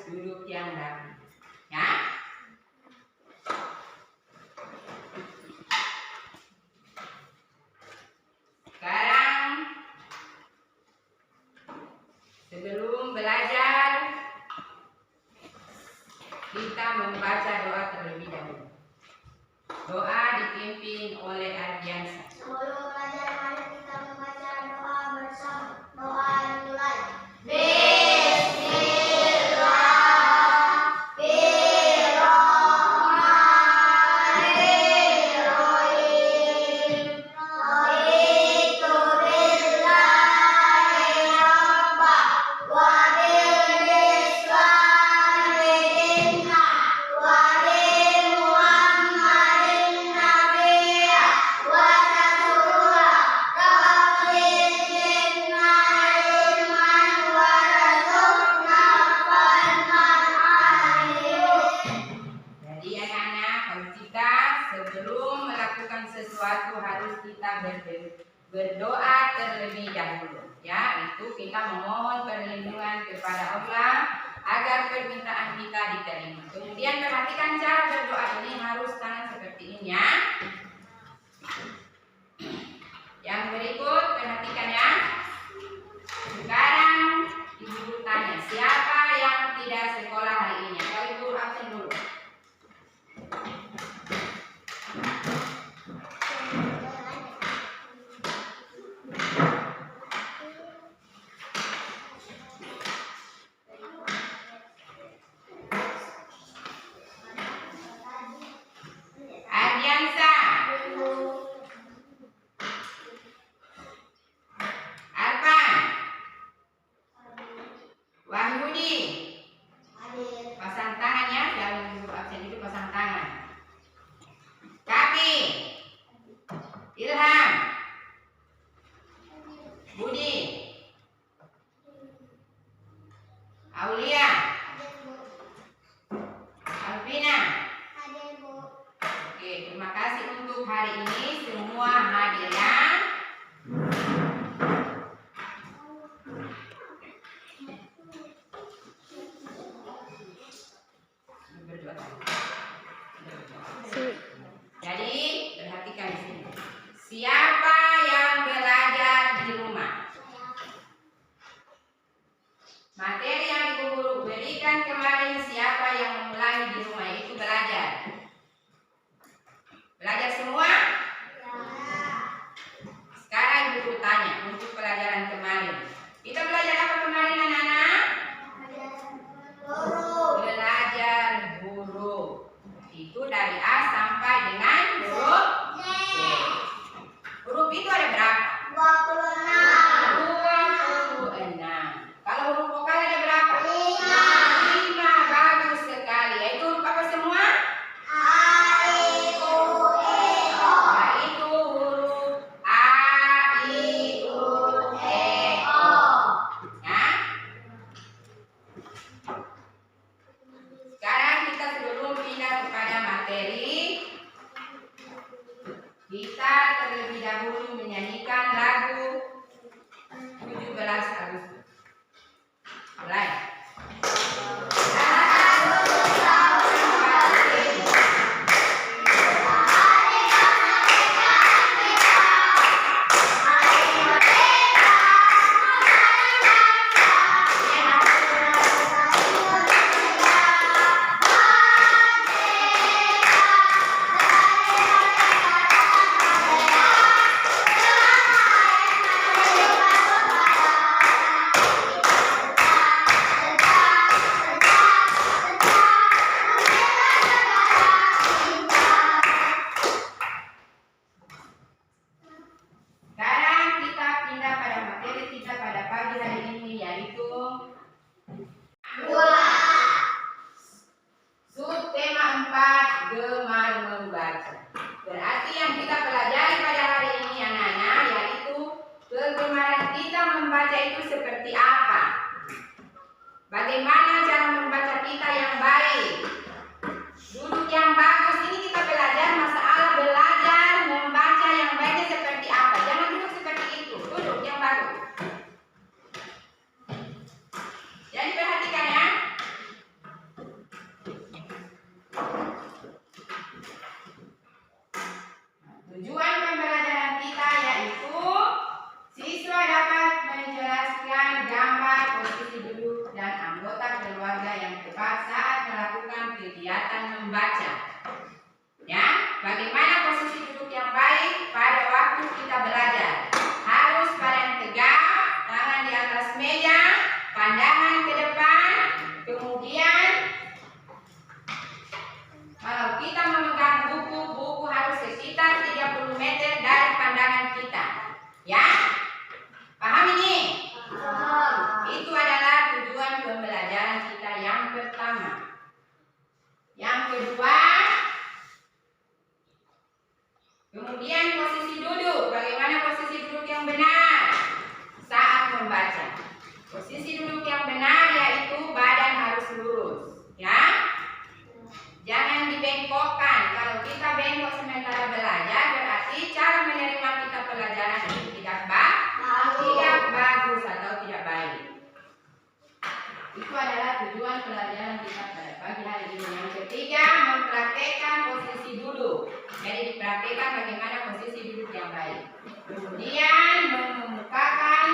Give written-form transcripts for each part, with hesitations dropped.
duduk yang rapi. Ya. Sekarang sebelum belajar kita membaca doa terlebih dahulu. Doa dipimpin oleh Ardiansa. Sebelum belajar mari kita membaca doa bersama. Doa dimulai. Sebelum melakukan sesuatu harus kita berdoa terlebih dahulu. Ya, itu kita memohon perlindungan kepada Allah agar permintaan kita diterima. Kemudian perhatikan cara berdoa ini harus tangan seperti ini ya. Yang berikut perhatikan ya. Sekarang ibu tanya, siapa yang tidak sekolah hari ini? Kalau ibu absen dulu. Ardiansa, Arpan, Wahyudi, pasang tangan ya, jangan dulu absen itu pasang tangan. Kapi, Ilham, Budi, Aulia, Alvina. Oke, terima kasih untuk hari ini semua hadir ya. Jadi perhatikan di sini. Siapa yang belajar di rumah? Materi yang ibu guru berikan kemarin, siapa yang mengulangi di rumah itu belajar? Belajar semua? Sekarang ibu guru tanya untuk pelajaran kemarin. Kita belajar apa kemarin anak-anak? Belajar huruf. Itu dari A sampai dengan huruf Z. Huruf itu ada berapa? 26. Kalau huruf vokal ada berapa? 5. Bagus sekali. Itu huruf apa semua? pandangan ke depan. Kemudian kalau kita memegang buku harus sekitar 30 meter dari pandangan kita. Ya? Paham ini? Itu adalah tujuan pembelajaran kita yang pertama. Yang kedua, kemudian posisi duduk. Bagaimana posisi duduk yang benar saat membaca? Posisi duduk yang benar yaitu badan harus lurus. Ya? Jangan dibengkokkan. Kalau kita bengkok sementara belajar, berarti cara menerima kita pelajaran itu tidak bagus atau tidak baik. Itu adalah tujuan pelajaran kita pada pagi hari ini. Yang ketiga, mempraktekkan posisi duduk. Jadi dipraktekkan bagaimana posisi duduk yang baik. Kemudian mengemukakan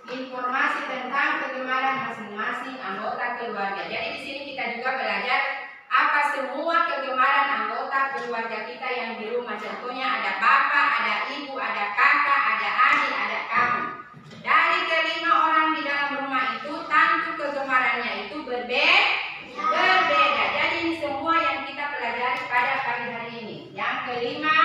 informasi tentang kegemaran masing-masing anggota keluarga. Jadi di sini kita juga belajar apa semua kegemaran anggota keluarga kita yang di rumah. Contohnya ada bapak, ada ibu, ada kakak, ada adik, ada kamu. Dari kelima orang di dalam rumah itu tentu kegemarannya itu berbeda. Jadi ini semua yang kita pelajari pada pagi hari ini. Yang kelima,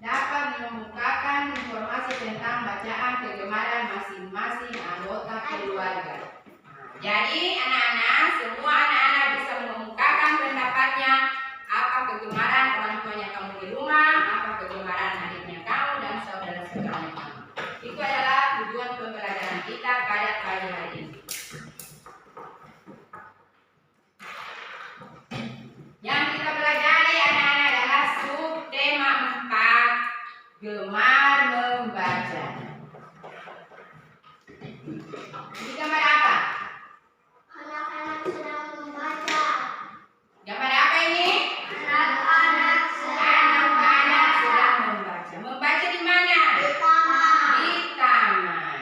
dapat mengemukakan informasi tentang bacaan kegemaran masing-masing anggota keluarga. Jadi anak-anak, semua anak-anak bisa mengemukakan pendapatnya. Apa kegemaran orang tuanya kamu di rumah, apa kegemaran adiknya kamu dan saudara-saudaranya kamu. Itu adalah tujuan pembelajaran kita pada pagi hari ini. Yang kita pelajari anak-anak adalah subtema 4, gemar membaca. Ini gambar apa? Anak-anak sedang membaca. Gambar apa ini? Anak-anak sedang membaca. Membaca di mana? di taman. Di taman.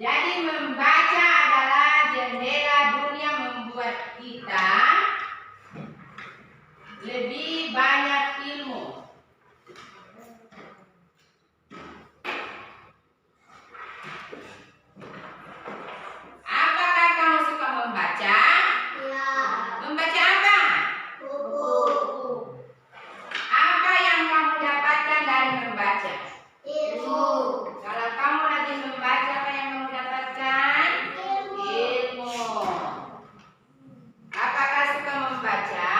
Jadi membaca adalah jendela dunia, membuat kita lebih banyak ilmu. Apakah kamu suka membaca? Ya. Membaca apa? Buku. Apa yang kamu dapatkan dari membaca? Ilmu. Kalau kamu lagi membaca, apa yang kamu dapatkan? Ilmu. Apakah suka membaca?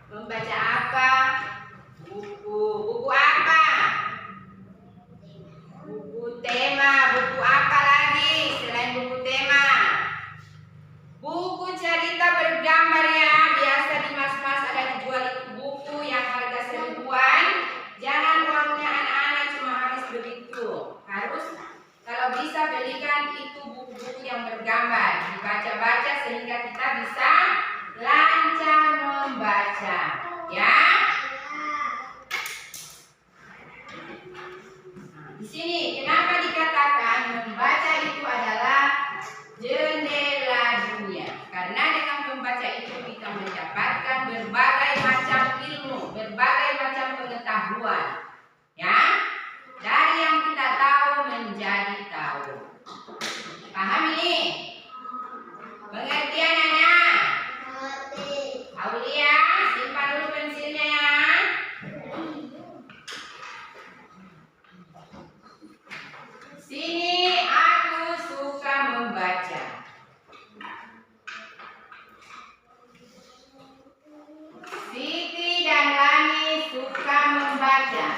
Membaca apa? Buku. Buku apa? Buku tema. Buku apa lagi selain buku tema? Buku cerita bergambar ya. Biasa di mas-mas ada dijual itu buku yang harga 1000-an. Jangan uangnya anak-anak cuma habis begitu. Harus kalau bisa belikan itu buku-buku yang bergambar. Dibaca-baca sehingga kita bisa lancar membaca. Ya. Di sini kenapa dikatakan membaca itu adalah jendela dunia? Karena dengan membaca itu kita mendapatkan berbagai macam ilmu, berbagai macam pengetahuan. Ya. Dari yang kita tahu menjadi tahu. Paham ini? Pengertian anak? Mengerti. Aulia, simpan dulu pensilnya ya. Sini aku suka membaca. Siti dan Lani suka membaca.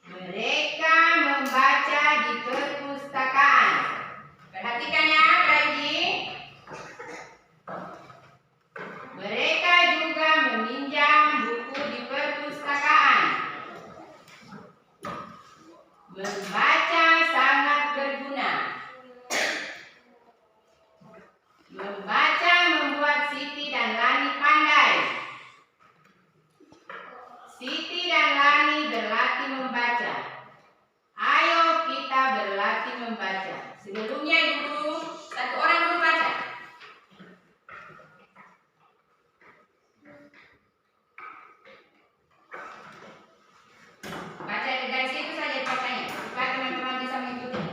Mereka membaca di perpustakaan. Perhatikan ya, Brady. Mereka juga meminjam buku di perpustakaan. Membaca sangat berguna. Membaca membuat Siti dan Lani pandai. Siti dan Lani berlatih membaca. Ayo kita berlatih membaca. Sebelumnya dulu, satu orang dulu baca. Baca dari situ saja bacanya, supaya teman-teman bisa mengikuti.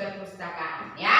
perpustakaan, ya.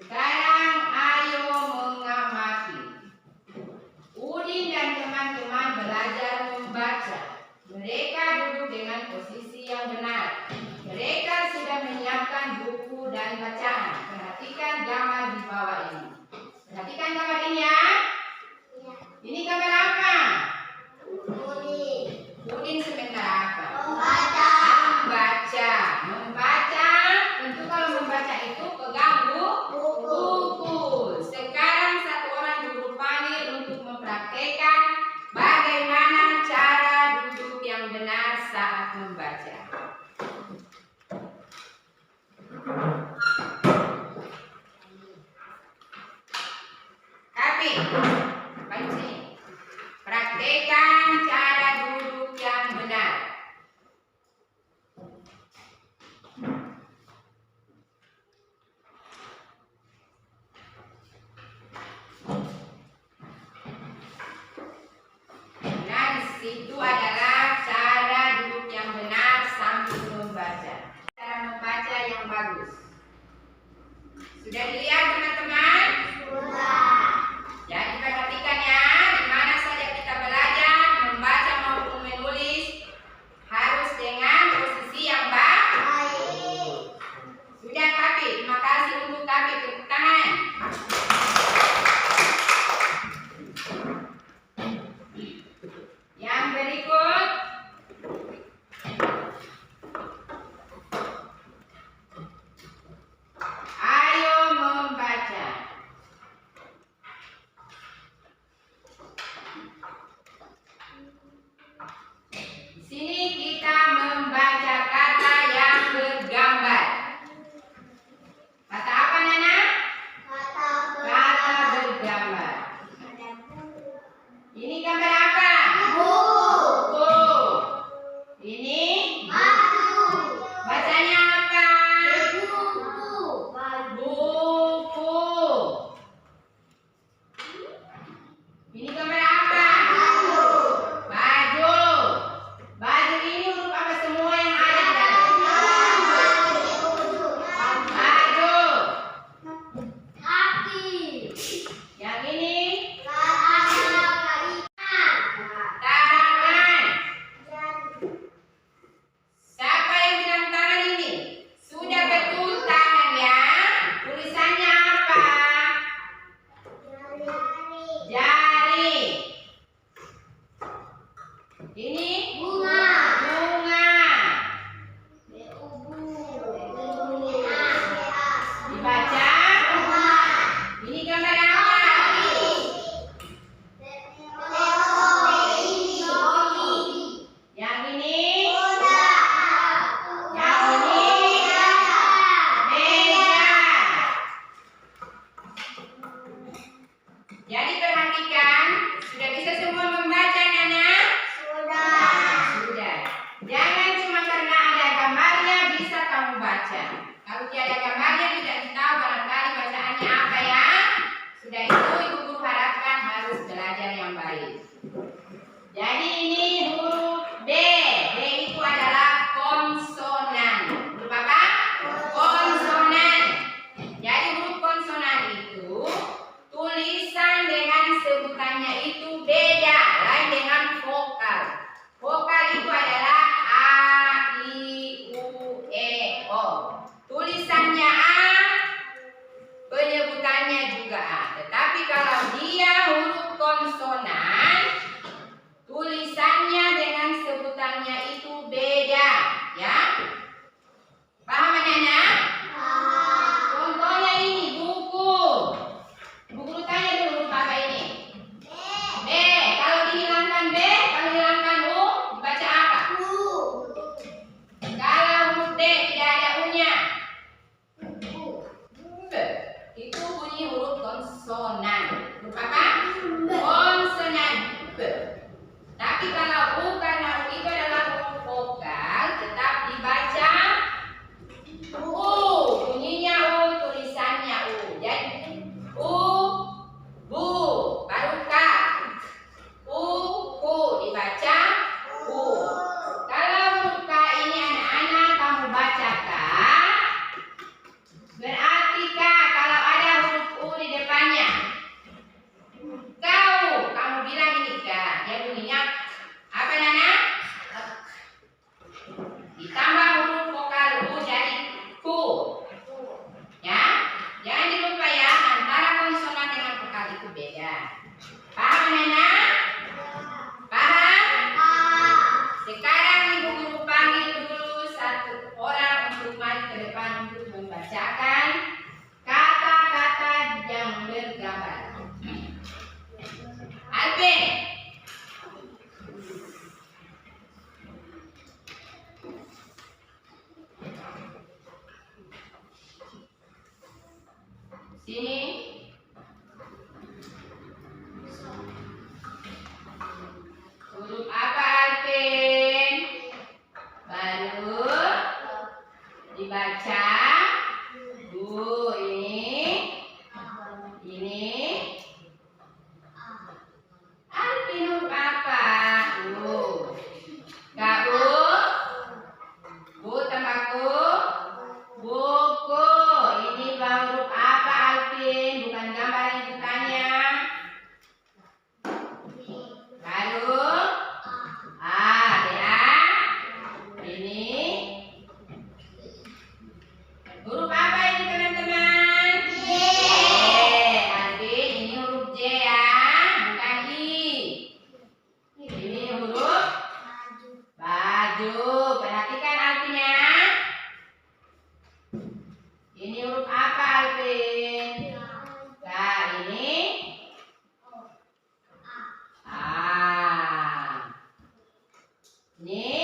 Sekarang ayo mengamati. Udin dan teman-teman belajar membaca. Mereka duduk dengan posisi yang benar. Mereka sudah menyiapkan buku dan bacaan. Perhatikan gambar di bawah ini. Perhatikan gambar ini ya. Ini gambar apa? Udin sebentar apa? Membaca. Membaca. Tentu kalau membaca itu pegang buku. Sekarang satu orang duduk panggil untuk mempraktekkan bagaimana cara duduk yang benar saat membaca. Tapi, paling sini. Praktekkan cara duduk yang benar. Nah, di situ adalah cara duduk yang benar sambil membaca. Cara membaca yang bagus. Sudah dilihat teman-teman? Jadi perhatikan ya, di mana saja kita belajar membaca maupun menulis harus dengan posisi yang baik. Sudah Kapi, terima kasih untuk Kapi, tepuk tangan. Yang berikut, ayo membaca. Di sini kita membaca kata yang bergambar. Kata apa Nana? Kata bergambar. Ini gambar apa? Buku. Ini bacanya apa? Buku. Ini gambar apa? Baju. Baju ini huruf apa semua yang ada di dalam? Baju. Yang ini tangan. Siapa yang bilang tangan ini? Sudah betul tangan ya. Tulisannya apa? Jari. Ini bunga. Dibaca. Ini gambar apa? Yang ini? Yang ini? Meja. Jadi perhatikan, sudah bisa semua membaca Nana? Sudah. Jangan cuma karena ada gambarnya bisa kamu baca. Kalau tiada gambarnya tidak tahu barangkali bacaannya apa ya. Sudah itu ibu guru harapkan harus belajar yang baik. Jadi ini huruf B. B itu adalah konsonan. Huruf apa? Konsonan. Jadi huruf konsonan itu tulisan dengan sebutannya itu beda, lain dengan vokal. Vokal itu adalah A, I, U, E, O. Tulisannya A, penyebutannya juga A. Tetapi kalau dia huruf konsonan, tulisannya dengan sebutannya itu beda, ya. Paham Nana? Contohnya ini buku. Buku tanya dulu huruf apa ini? B. Kalau dihilangkan B, kalau dihilangkan U, dibaca apa? Kalau huruf D tidak ada U-nya, membacakan, berarti Kak kalau ada huruf U di depannya, kamu bilang ini Kak, dia bunyinya apa Nana? Ditambah huruf vokal U jadi ku. Ya, jangan dilupa ya, antara konsonan dengan vokal itu beda. Paham Nana? Paham? Sekarang Ibu Guru panggil dulu satu orang untuk maju ke depan untuk membacakan kata-kata yang bergambar. Alvin. Sini. Huruf apa Alvin? Baru dibaca. Bu, ini. Alvin huruf apa? Bu. Gak bu? Bu tambah ku. Buku. Ini huruf apa Alvin? Bukan gambar yang ditanya. Baru ya. Ini huruf apa ini teman-teman? J. Alvin, ini huruf J ya, bukan I. Ini huruf baju. Perhatikan Alvin ya. Ini huruf apa Alvin? Nah, ini A. Ini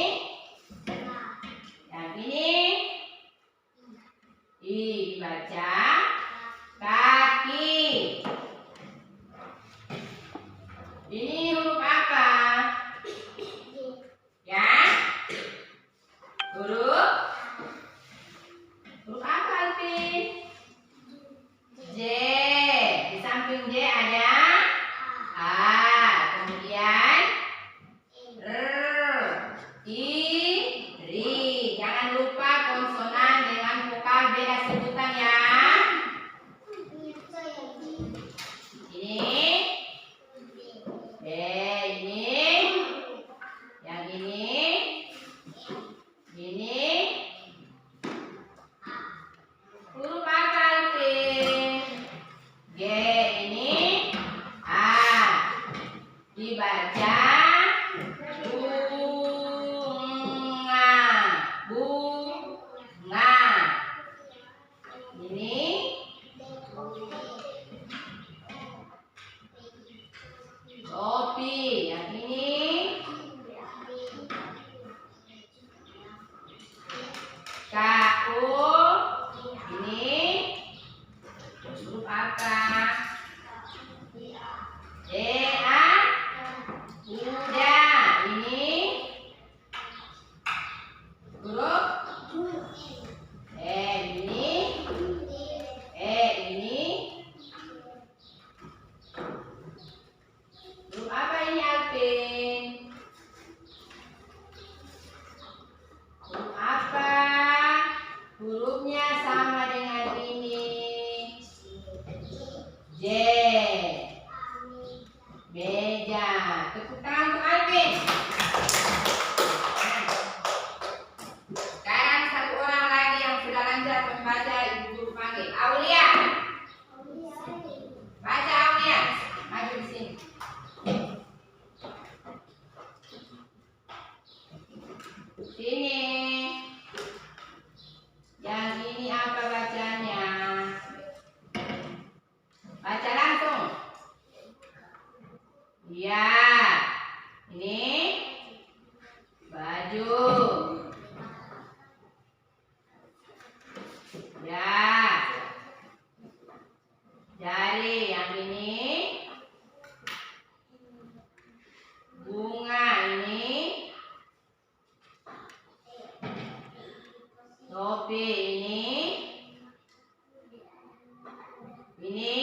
yang ini I dibaca kaki. Ini huruf apa? Ya? Huruf apa Alvin? J. Di samping J ada A. Kemudian R. I. Ri. Jangan lupa konsonan dengan vokal beda sebutan ya. Ini B. Ini yang ini huruf apa Alvin? G. Ini A. Dibaca bunga. Ini topi. Yang ini KU. Ini huruf apa? A. Kuda. Ini huruf ini huruf apa ini Alvin? Huruf apa? Hurufnya sama dengan ini. J. Meja. Tepuk tangan untuk Alvin. Sekarang satu orang lagi yang sudah lancar membaca, Ibu Guru panggil. Aulia. Baca Aulia. Maju di sini. Sini. Yang ini apa bacanya? Baca langsung. Ya. Ini baju. Ya. Jari. Yang ini bunga. Ini topi. Ini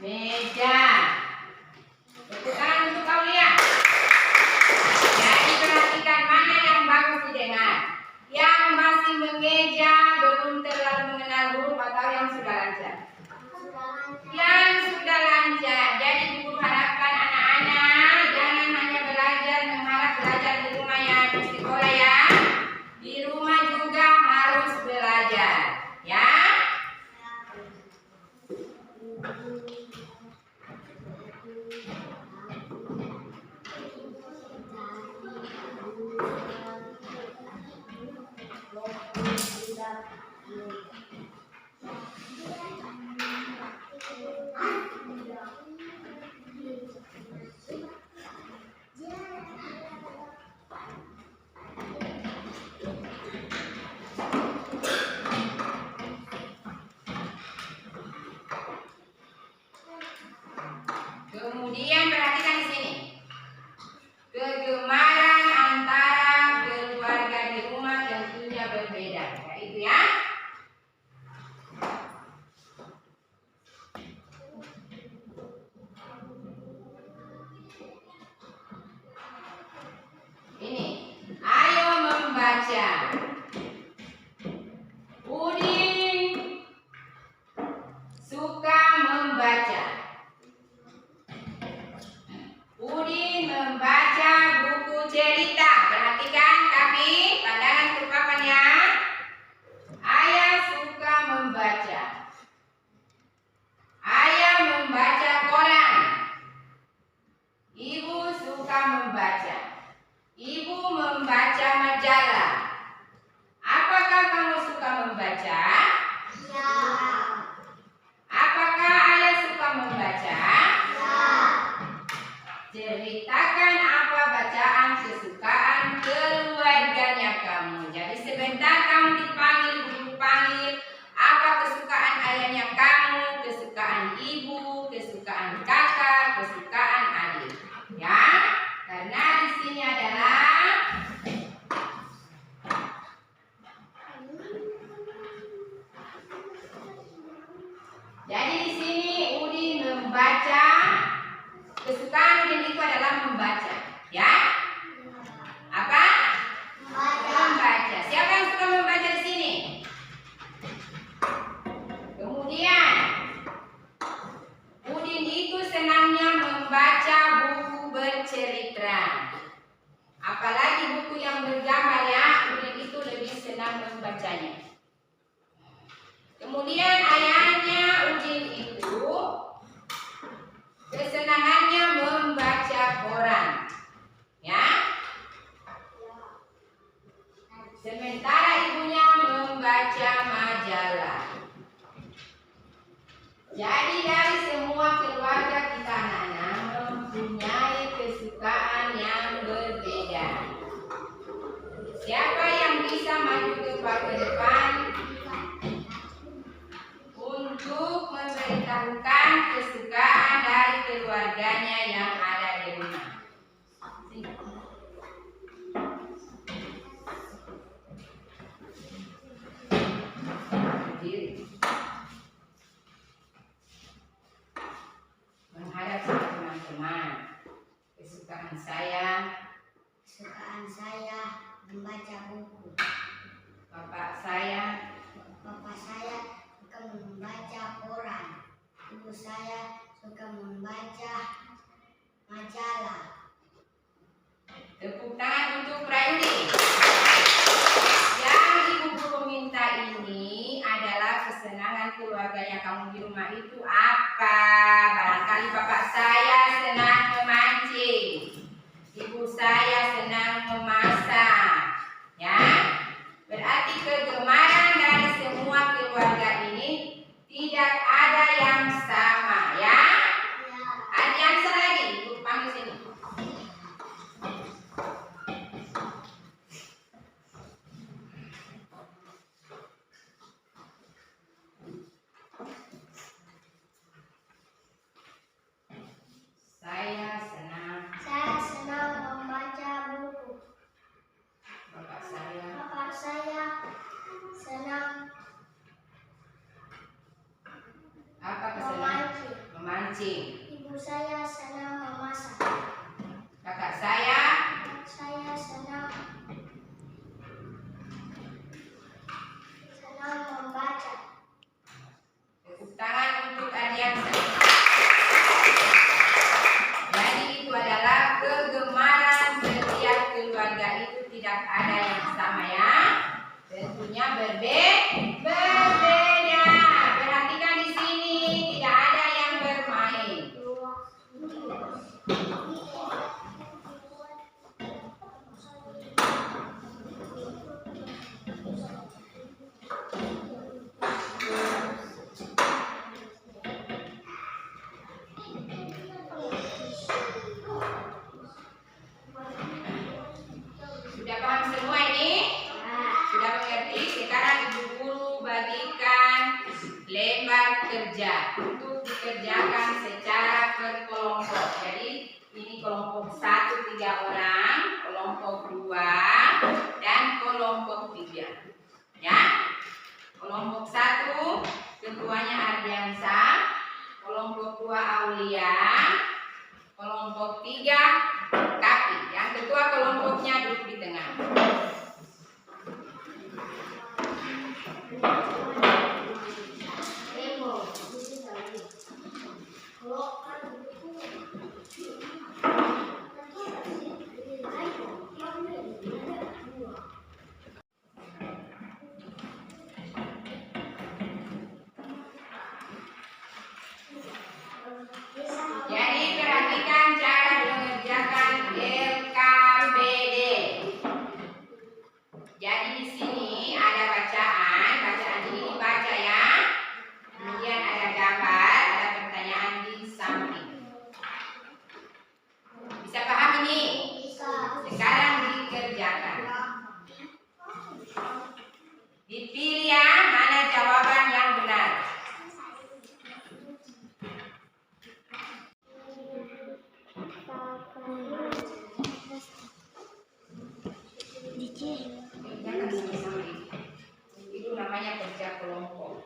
meja. Tepuk tangan untuk Aulia. Jadi perhatikan mana yang bagus di mengeja belum terlalu mengenal huruf atau yang sudah lancar? Sudah lancar. Yang sudah lancar. Jadi guru harapkan anak-anak jangan hanya belajar mengharap belajar di rumah ya, di sekolah ya. Di rumah juga harus belajar, ya. Kemudian perhatikan di sini. Kegemaran antara keluarga di rumah tentunya berbeda. Ya, itu ya. Ini, ayo membaca. Udin suka membaca. Udin membaca buku cerita. Perhatikan kami, pandangan kerupakan ya. Ayah suka membaca. Ayah membaca koran. Ibu suka membaca. Ibu membaca majalah. Apakah kamu suka membaca? Ya. Apakah ayah suka membaca? Ya. Ceritakan apa bacaan kesukaan keluarganya kamu. Jadi sebentar kamu dipanggil, guru panggil apa kesukaan ayahnya kamu, kesukaan ibu, kesukaan kakak, kesukaan adik. Ya, karena di sini adalah jadi di sini Udin membaca. Kesukaan Udin itu adalah membaca, ya. Apa? Membaca. Siapa yang suka membaca di sini? Kemudian Udin itu senangnya membaca buku bercerita. Apalagi buku yang bergambar ya, Udin itu lebih senang membacanya. Kemudian ayahnya Udin itu kesenangannya membaca koran, ya. Sementara ibunya membaca majalah. Jadi dari semua keluarga kita anak-anak mempunyai kesukaan yang berbeda. Siapa yang bisa maju ke depan untuk memberitahukan kesukaan dari keluarganya yang ada di rumah? Berdiri. Menghadap sama teman-teman. Kesukaan saya Membaca buku. Bapak saya suka membaca koran. Ibu saya suka membaca majalah. Tepuk tangan untuk Prayudi. Yang ibu guru minta ini adalah kesenangan keluarganya kamu di rumah itu apa? Barangkali bapak saya senang memancing, ibu saya senang memasak, ya. Berarti kegemaran dari semua keluarga ini tidak ada yang sama, ya. Ada yang sama lagi, ibu panggil sini. Saya senang membaca buku. Bapak saya senang apa kesenangan? Memancing. Ibu saya senang memasak. Kakak saya Saya senang kerja untuk dikerjakan secara berkelompok. Jadi ini kelompok 1 3 orang, kelompok 2 dan kelompok 3. Ya. Kelompok 1 ketuanya Ardiansa, kelompok 2 Aulia, kelompok 3 Kapi. Yang ketua kelompoknya duduk di tengah. Jadi perhatikan cara mengerjakan LKPD. Jadi di sini ada bacaan ini dibaca ya. Kemudian ada gambar, ada pertanyaan di samping. Bisa paham ini? Sekarang dikerjakan. Dipilih ya mana jawaban yang benar. Itu namanya kerja kelompok.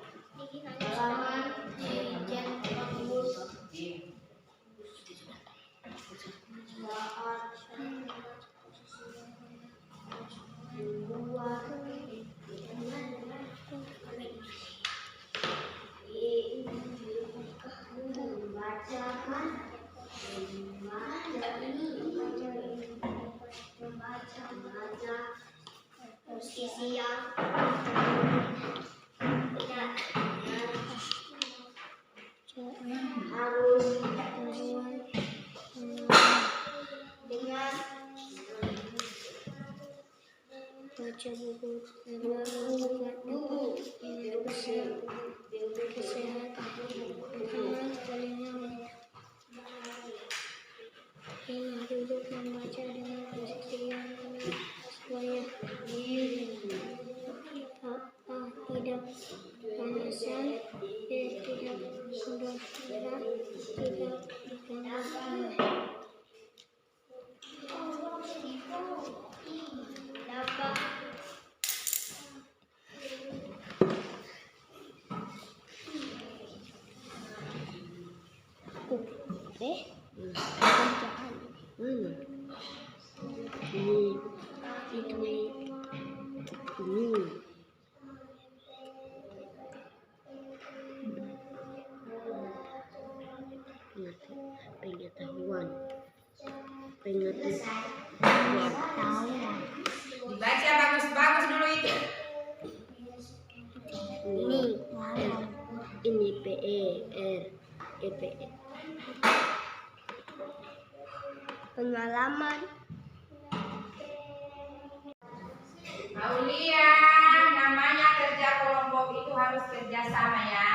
Harus dengan baca buku kesehatan duduk membaca dengan posisi yang sesuai tidak panasan tidak sudah tidak diganggu dapat pengetahuan. Dibaca bagus-bagus dulu itu. Ini PER pengalaman. Aulia, namanya kerja kelompok itu harus kerja sama ya.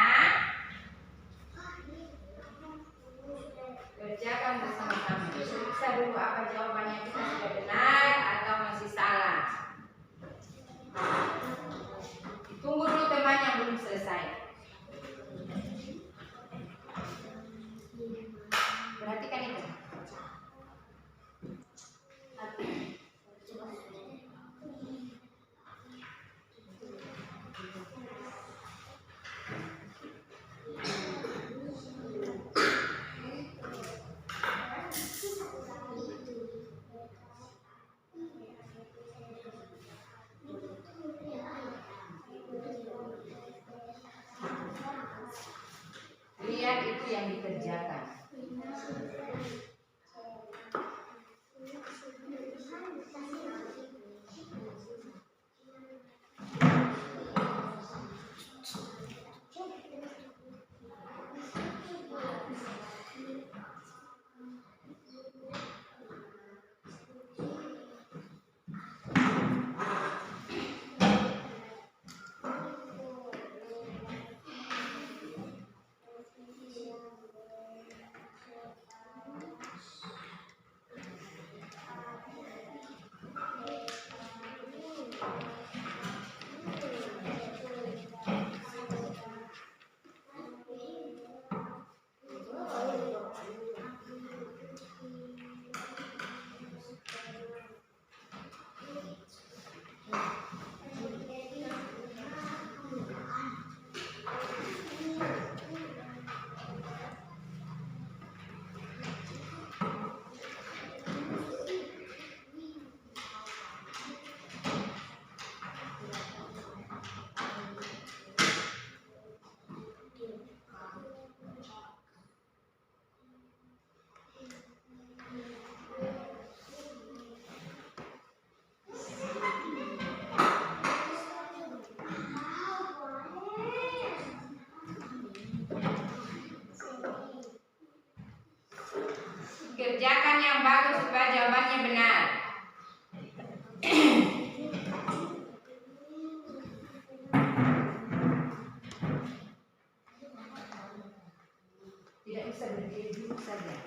Kerjakan bersama-sama. Bisa dulu apa jawabannya, kita sudah benar atau masih salah. Tunggu dulu teman yang belum selesai. Perhatikan itu. Kerjakan yang bagus supaya jawabannya benar. Tidak bisa berdiri dulu saja.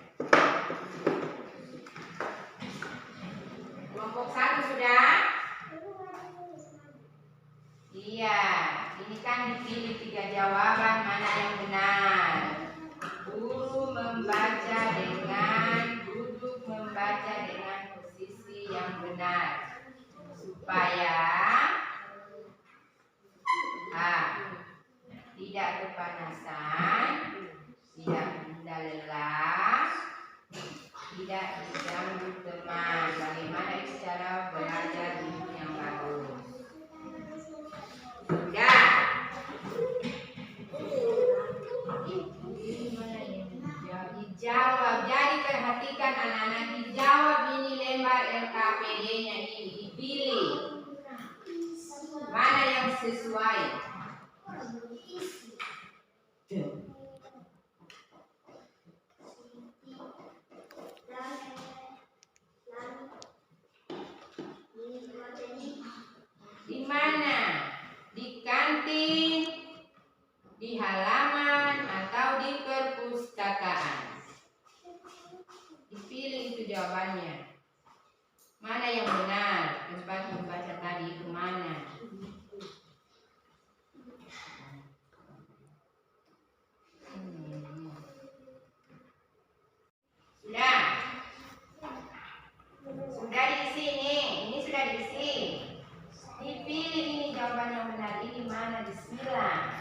Kelompok 1 sudah? Iya, ini kan dipilih 3 jawaban, mana yang benar. Guru membaca dengan duduk membaca dengan posisi yang benar supaya tidak kepanasan, tidak mudah lelah, tidak diganggu teman. Bagaimana cara belajar yang bagus? Sudah. Dijawab. Jadi perhatikan anak-anak, dijawab ini lembar LKPD-nya ini, dipilih mana yang sesuai. Di mana? Di kantin, di halaman, atau di perpustakaan? Dipilih itu jawabannya. Mana yang benar? Tempat membaca tadi itu mana? Sudah? Sudah diisi ini. Ini sudah diisi. Dipilih ini jawaban yang benar. Ini mana? Bismillah.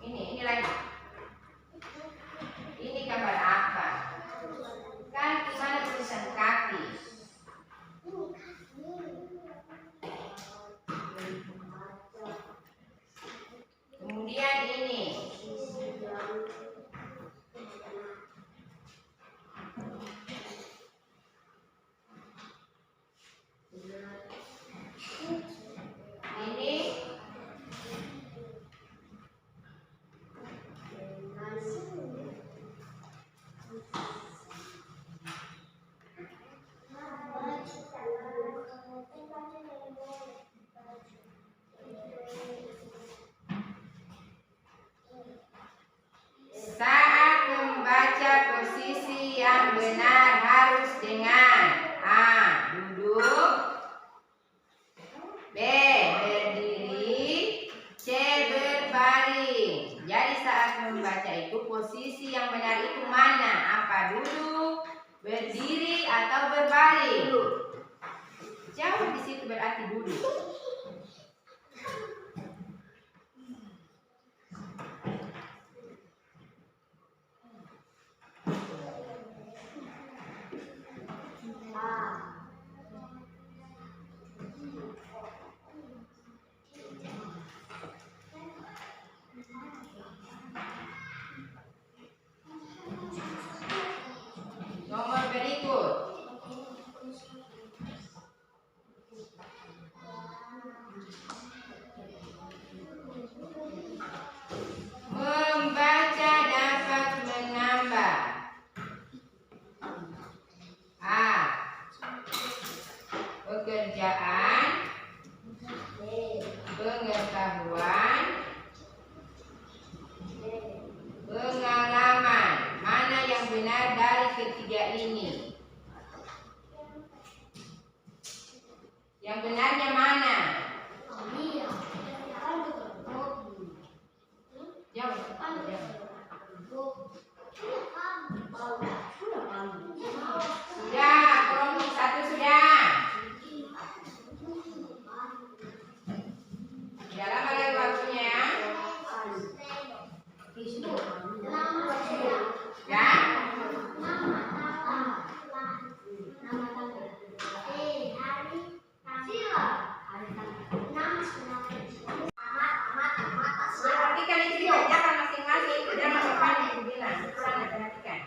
Ini lagi. Ini gambar apa? Kaki, mana tulisan kaki? Kemudian ini. Ini. Saat membaca posisi yang benar harus dengan A. Duduk, B. Berdiri, C. Berbaring. Jadi saat membaca itu posisi yang benar itu mana? Apa? Duduk, berdiri, atau berbaring? Jawab di situ berarti duduk. Nomor berikut. Membaca dapat menambah A. Pekerjaan, pengetahuan, pengalaman. Mana yang benar dari ketiga ini? Yang benarnya mana? Jawab. Sudah, kelompok 1 sudah. Sudah lama lagi waktunya ya. Ya. Perhatikan itu dikerjakan masing-masing. Jangan lupa yang bilang. Sana perhatikan.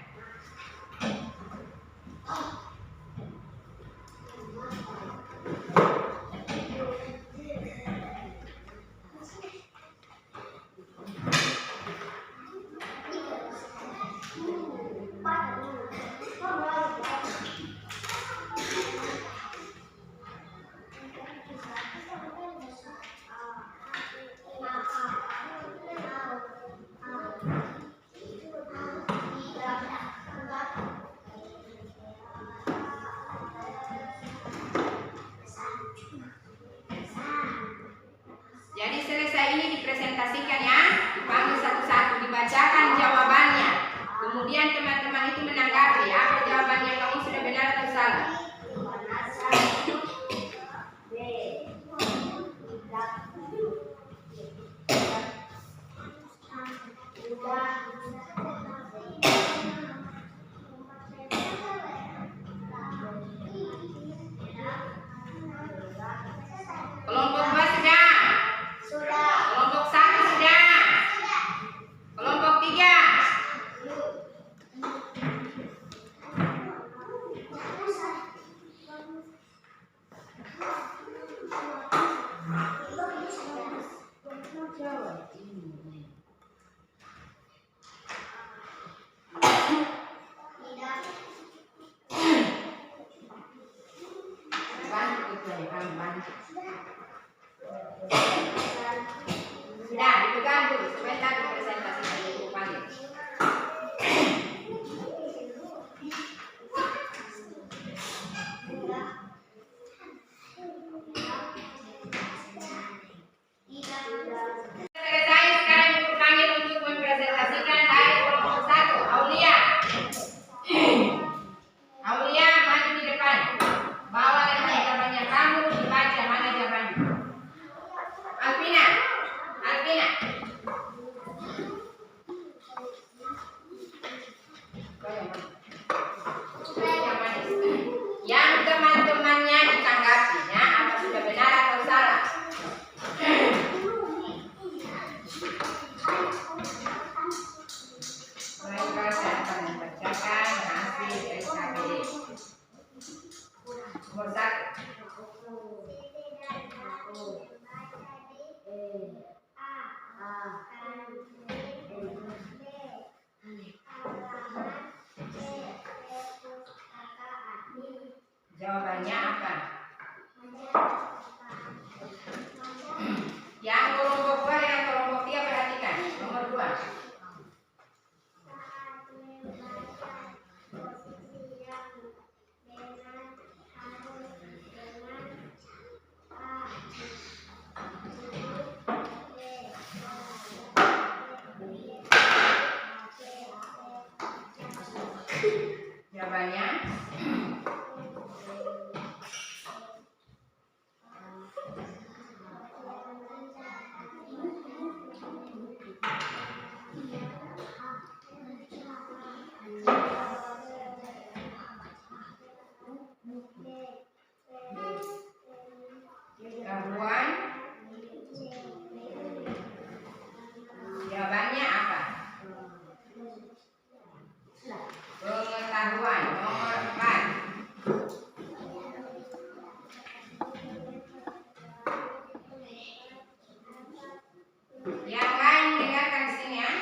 ini dipresentasikan ya, dipanggil satu-satu, dibacakan jawabannya. Kemudian teman-teman itu menanggapi apa jawabannya, kamu sudah benar atau salah. Kelompok 2 sudah. Kelompok 1 sudah. Kelompok 3. Sudah dipegang dulu, sebentar dipresentasikan dulu panggil. Selesai, sekarang ibu panggil untuk mempresentasikan dari kelompok 1, Aulia. Aulia maju di depan. Bawa lagi jawabannya, kamu dibaca mana jawabannya. Alvina. Yang teman-temannya ditanggapi ya, apa sudah benar atau salah. Mereka akan membacakan hasil SKPD. Nomor 1. Jawabannya apa? Yang kelompok 2 dan kelompok 3 perhatikan. Nomor 2. Jawabannya gabungan. Jawabannya apa? Pengetahuan. Nomor 4. Yang lain dengarkan di sini ya.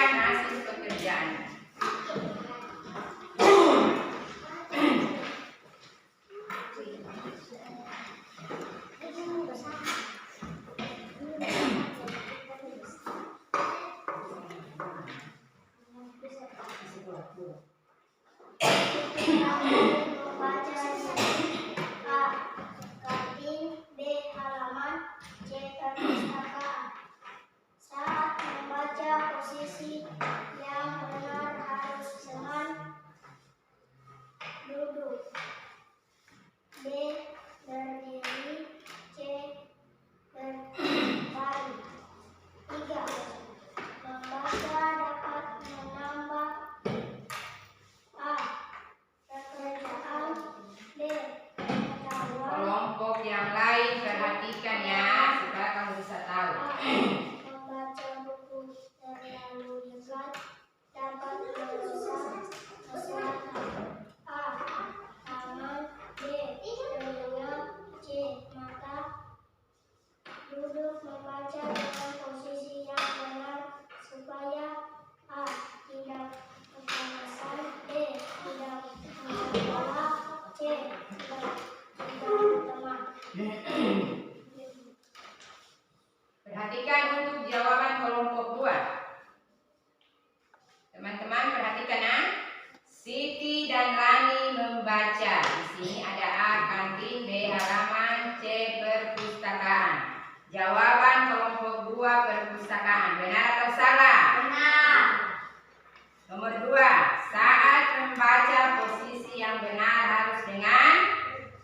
perhatikan hasil pekerjaan. Membaca di A. Kantin, B. Halaman, C. Perpustakaan. Saat membaca posisi yang benar harus dengan duduk, B. Berdiri, C. Berbaring. 3. Membaca dapat menambah A. Pekerjaan, B. Pengetahuan, Kelompok yang lain perhatikan ya, supaya kamu bisa tahu. membaca buku terlalu dekat dapat merusak kesehatan. A. Tangan, B. telinga, C. mata. Duduk membaca dengan posisi yang benar supaya A. tidak kepanasan, B. tidak mengelola, C. tidak lemah. Perhatikan untuk jawaban kelompok 2. Teman-teman perhatikan ya. Siti dan Rani membaca. Di sini ada A. Kantin, B. Halaman, C. Perpustakaan. Jawaban kelompok 2 perpustakaan. Benar atau salah? Benar. Nomor 2. Saat membaca posisi yang benar harus dengan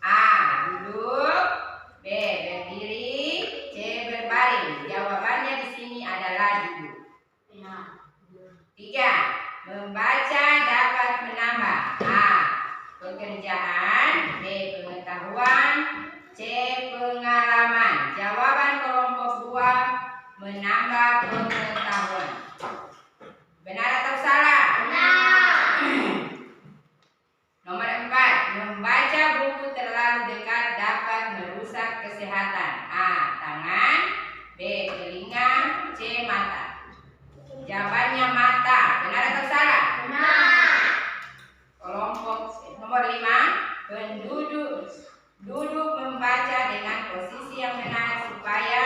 A. Duduk, B. Berdiri, C. Berbaring. Jawabannya di sini adalah duduk. 3. Membaca dapat menambah A. Pekerjaan, B. Pengetahuan, C. Pengalaman. Jawaban kelompok 2 menambah pengetahuan. Benar atau salah? Benar. Nomor 4. Membaca buku terlalu dekat dapat merusak kesehatan. A. Tangan, B. Telinga, C. mata. Jawabannya mata. Benar atau salah? Benar. Kelompok nomor 5. Duduk membaca dengan posisi yang benar supaya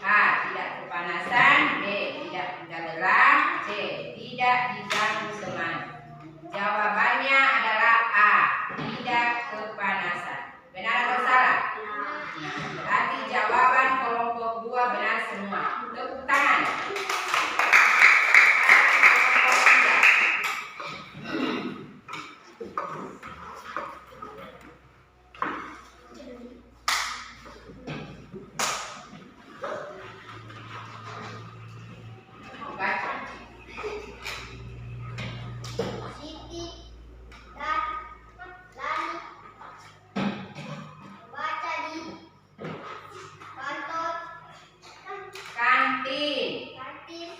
A. Tidak kepanasan, B. Tidak mudah lelah, C. Tidak diganggu teman. Jawabannya adalah A. Tidak kepanasan. Benar atau salah? Nah, berarti jawaban kelompok 2 benar semua. Tepuk tangan. Baca. Siti dan Rani membaca di kantor, Kantin, kantin,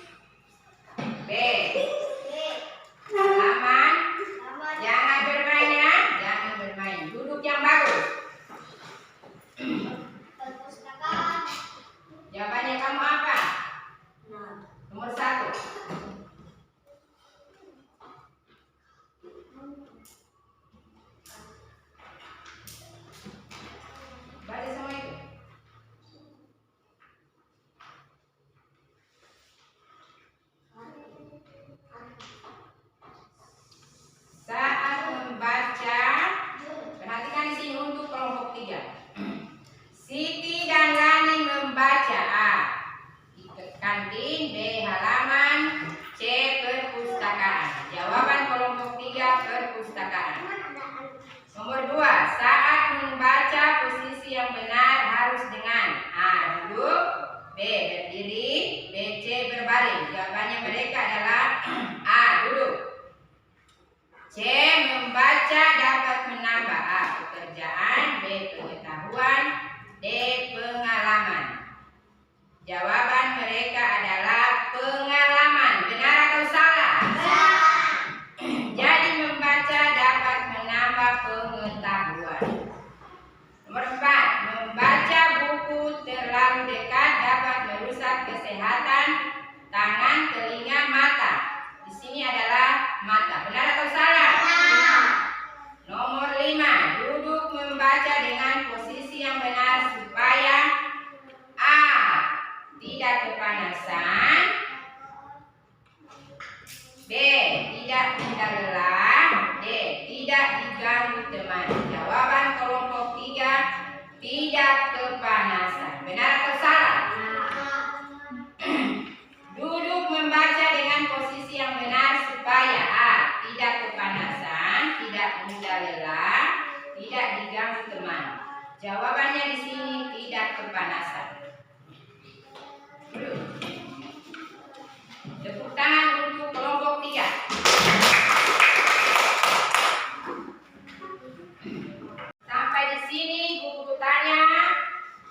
B. B. Halaman. Taman, Jangan bermain ya, jangan bermain. Duduk yang bagus. perpustakaan. Jawabannya kamu apa? Nomor 1. Baca semua itu. Saat membaca, perhatikan di sini untuk kelompok 3. Siti dan Rani membaca A. Di kantin, B. Halaman, C. Perpustakaan. Jawaban kelompok 3 perpustakaan. Nomor 2. Saat membaca posisi yang benar harus dengan A. Duduk, B. Berdiri, B. C. Berbaring. Jawabannya mereka adalah A. Duduk, C. Membaca dapat menambah A. Pekerjaan, B. Pengetahuan, D. Pengalaman. Jawaban mereka adalah pengalaman. Benar atau salah? Jadi membaca dapat menambah pengetahuan. Nomor 4. Membaca buku terlalu dekat dapat merusak kesehatan tangan, telinga, B. Tidak mudah lelah. D. Tidak diganggu teman. Jawaban kelompok 3, tidak kepanasan. Benar atau salah? Duduk membaca dengan posisi yang benar supaya A. Tidak kepanasan, tidak mudah lelah, tidak diganggu teman. Jawabannya di sini tidak kepanasan. Tepuk tangan untuk kelompok 3. Sampai di sini guru tanya,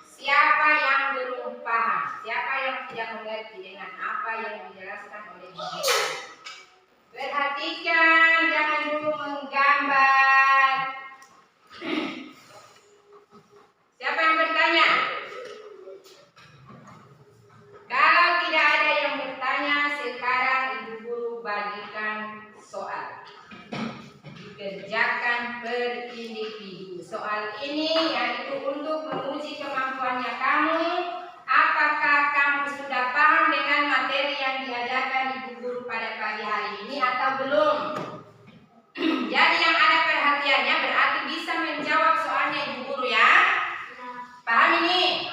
siapa yang belum paham? Siapa yang tidak mengerti dengan apa yang dijelaskan oleh guru? Perhatikan, jangan dulu menggambar. Siapa yang bertanya? Kalau tidak ada yang bertanya, sekarang ibu guru bagikan soal. Dikerjakan per individu. Soal ini yaitu untuk menguji kemampuannya kamu. Apakah kamu sudah paham dengan materi yang diajarkan ibu guru pada pagi hari ini atau belum? Jadi yang ada perhatiannya berarti bisa menjawab soalnya ibu guru ya. Paham ini?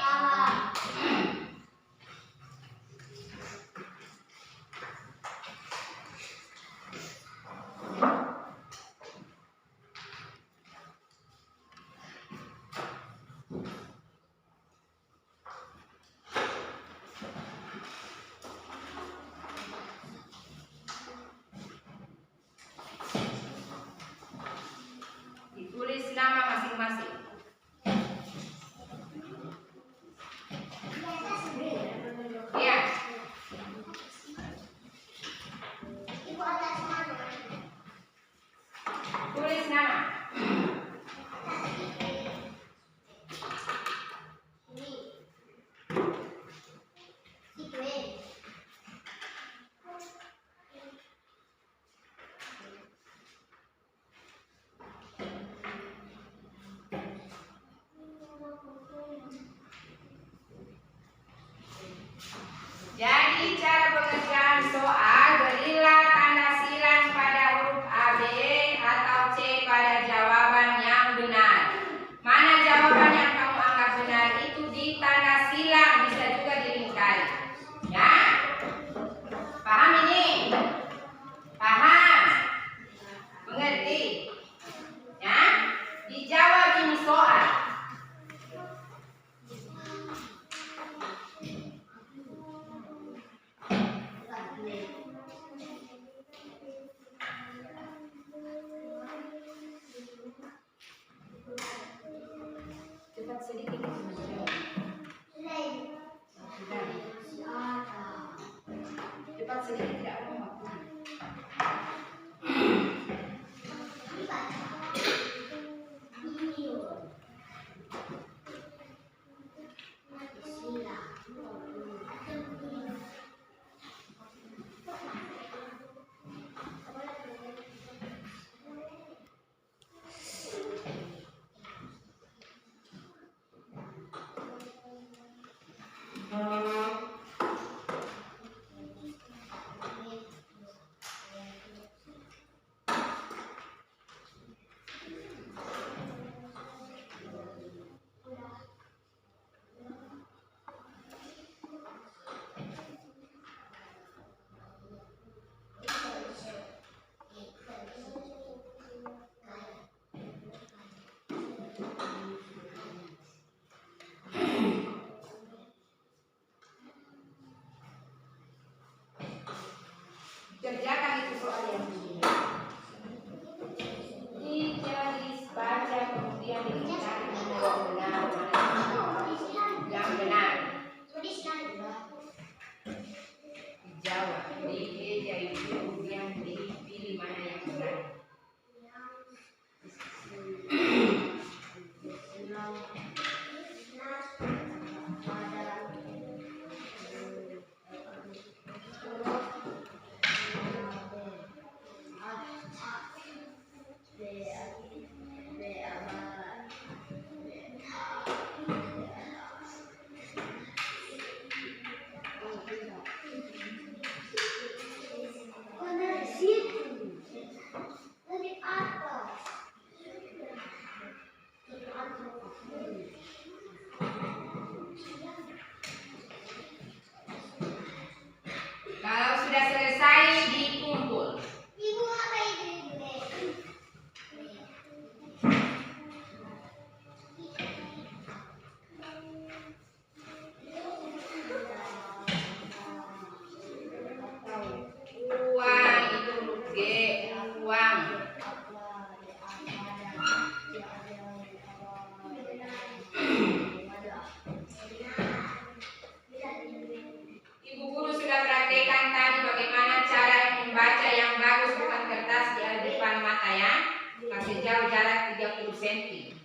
membaca yang bagus, bukan kertas di depan mata ya. Kasih jauh jarak 30 cm.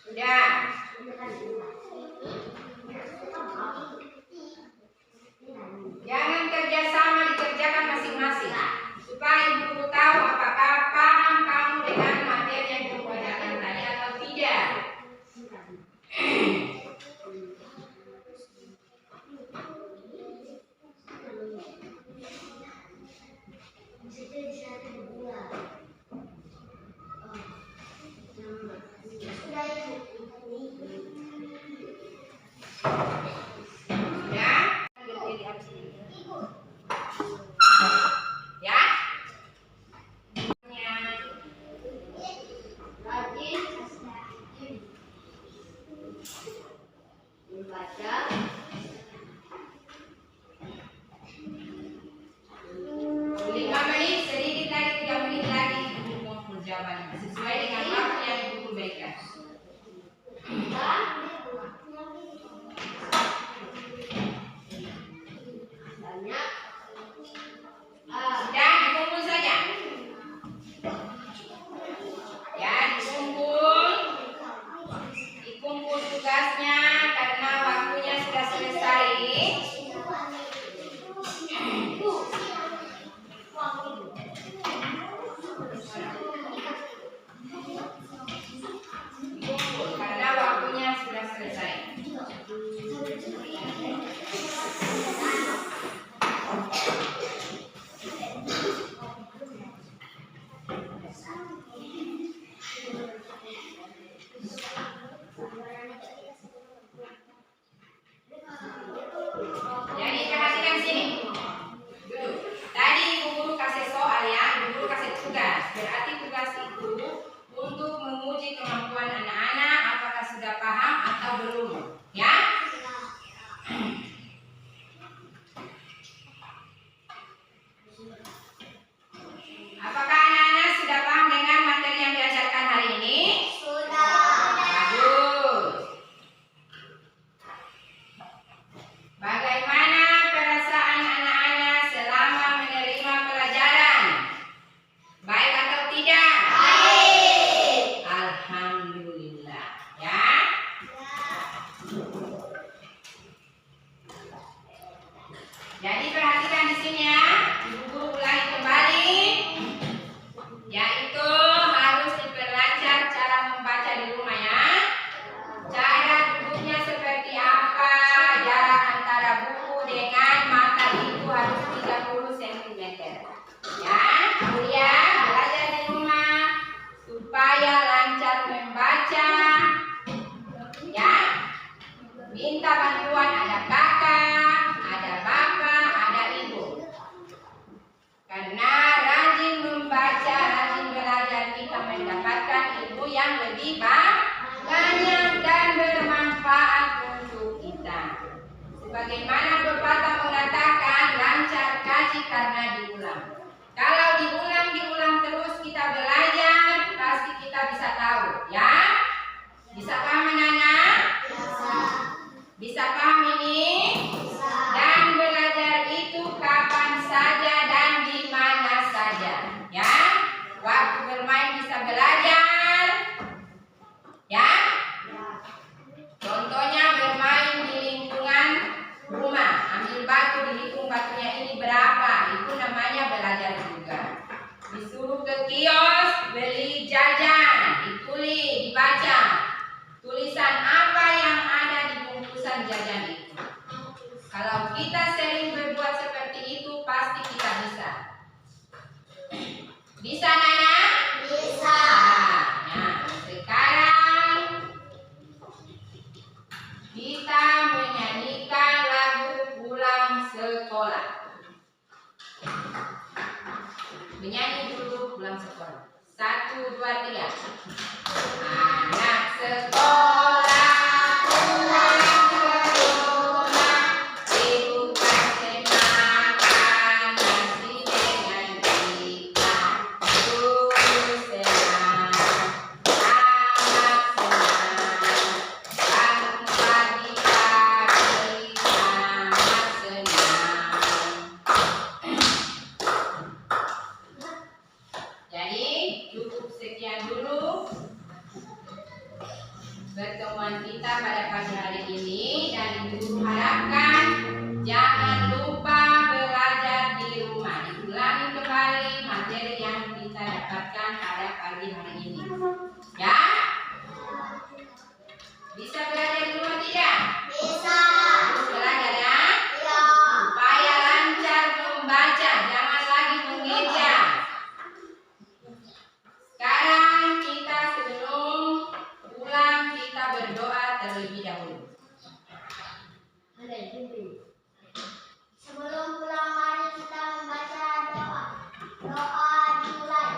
Sudah. Jangan kerjasama, dikerjakan masing-masing supaya ibu guru tahu apakah paham kamu dengan materi yang ibu ajarkan tadi atau tidak. Ya? Membaca 5 menit, sedikit lagi 3 menit lagi untuk jawabannya sesuai dengan waktu yang ibu guru berikan. banyak Sudah dikumpul saja. Ya, dikumpul tugasnya karena waktunya sudah selesai. Dikumpul karena waktunya sudah selesai. Jadi perhatikan sini. Dulu. Tadi ibu guru kasih soal ya, ibu guru kasih tugas. Berarti tugas itu untuk menguji kemampuan anak-anak apakah sudah paham atau belum. Ya? Apakah anak-anak sudah paham dengan materi yang diajarkan hari ini? Bagus. Bagaimana perasaan anak-anak selama menerima pelajaran? Baik atau tidak? Baik. Alhamdulillah. Ya. Jadi perhatikan di sini ya. Ibu guru ulangi kembali. Yaitu harus diperlancar cara membaca di rumah ya. Cara duduknya seperti apa? Jarak antara buku dengan mata itu harus 30 cm. Ya, kemudian belajar di rumah supaya lancar membaca. Ya, minta bantuan ada kakak, ada bapak, ada ibu. Karena rajin membaca, rajin belajar, kita mendapatkan ilmu yang lebih banyak dan bermanfaat untuk kita. Sebagaimana pepatah mengatakan, lancar kaji karena diulang. Kalau diulang terus kita belajar, pasti kita bisa tahu. Ya? Bisa paham anak-anak? Bisa paham ini? Dan belajar itu kapan saja dan di mana saja. Ya? Waktu bermain bisa belajar. Ya? Contohnya bermain di lingkungan rumah. Ambil batu, dihitung batunya ini berapa. Itu namanya belajar juga. Disuruh ke kios beli jajan, ditulis, dibaca. Tulisan apa yang ada di bungkusan jajan itu. Kalau kita sering berbuat seperti itu, pasti kita bisa. Bisa, Nana? bisa Nah, sekarang kita menyanyikan lagu pulang sekolah. Menyanyi dulu pulang sekolah. 1, 2, 3. Anak sekolah pulang ke rumah, ibu kan semangat. Bisa belajar di rumah tidak? Bisa. Harus belajar ya. Iya. Supaya lancar membaca, jangan lagi mengeja. Sekarang kita sebelum pulang kita berdoa terlebih dahulu. Sebelum pulang mari kita membaca doa. Doa dimulai.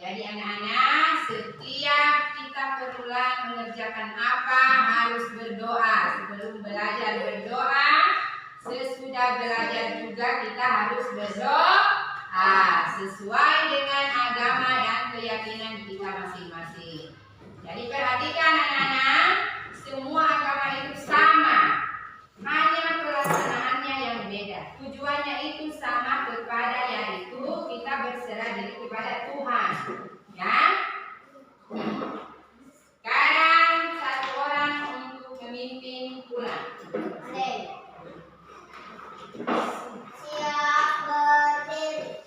Jadi anak-anak, setiap kita perlulah mengerjakan apa harus berdoa. Sebelum belajar berdoa, sesudah belajar juga kita harus berdoa sesuai dengan agama dan keyakinan kita masing-masing. Jadi perhatikan anak-anak, semua agama itu sama, hanya pelaksanaannya yang beda. Tujuannya itu sama kepada yaitu kita berserah diri kepada Tuhan. Ya. Sekarang satu orang untuk memimpin pulang. Siap berdiri.